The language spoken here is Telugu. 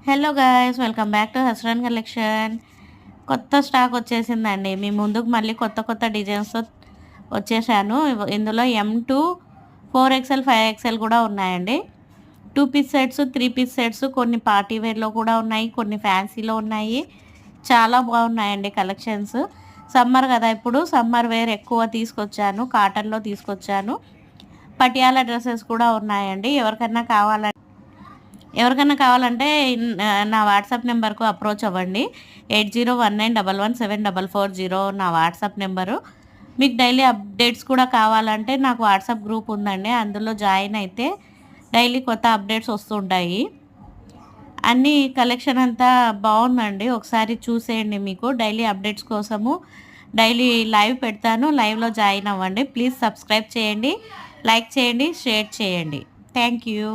Hello guys, welcome back to Hasran collection. కొత్త స్టాక్ వచ్చేసిందండి. మీ ముందుకు మళ్ళీ కొత్త కొత్త డిజైన్స్తో వచ్చేసాను. ఇందులో M2 4XL 5XL కూడా ఉన్నాయండి. 2 పీస్ సెట్స్, 3 పీస్ సెట్స్, కొన్ని పార్టీ వేర్లో కూడా ఉన్నాయి, కొన్ని ఫ్యాన్సీలో ఉన్నాయి. చాలా బాగున్నాయండి కలెక్షన్స్. సమ్మర్ కదా, ఇప్పుడు సమ్మర్ వేర్ ఎక్కువ తీసుకొచ్చాను, కాటన్లో తీసుకొచ్చాను. పటియాలా డ్రెస్సెస్ కూడా ఉన్నాయండి. ఎవరికైనా కావాలంటే నా వాట్సాప్ నెంబర్కు అప్రోచ్ అవ్వండి. 8019117440 నా వాట్సాప్ నెంబరు. మీకు డైలీ అప్డేట్స్ కూడా కావాలంటే నాకు వాట్సాప్ గ్రూప్ ఉందండి, అందులో జాయిన్ అయితే డైలీ కొత్త అప్డేట్స్ వస్తుంటాయి. అన్ని కలెక్షన్ అంతా బాగుందండి, ఒకసారి చూసేయండి. మీకు డైలీ అప్డేట్స్ కోసము డైలీ లైవ్ పెడతాను, లైవ్లో జాయిన్ అవ్వండి. ప్లీజ్ సబ్స్క్రైబ్ చేయండి, లైక్ చేయండి, షేర్ చేయండి. Thank you.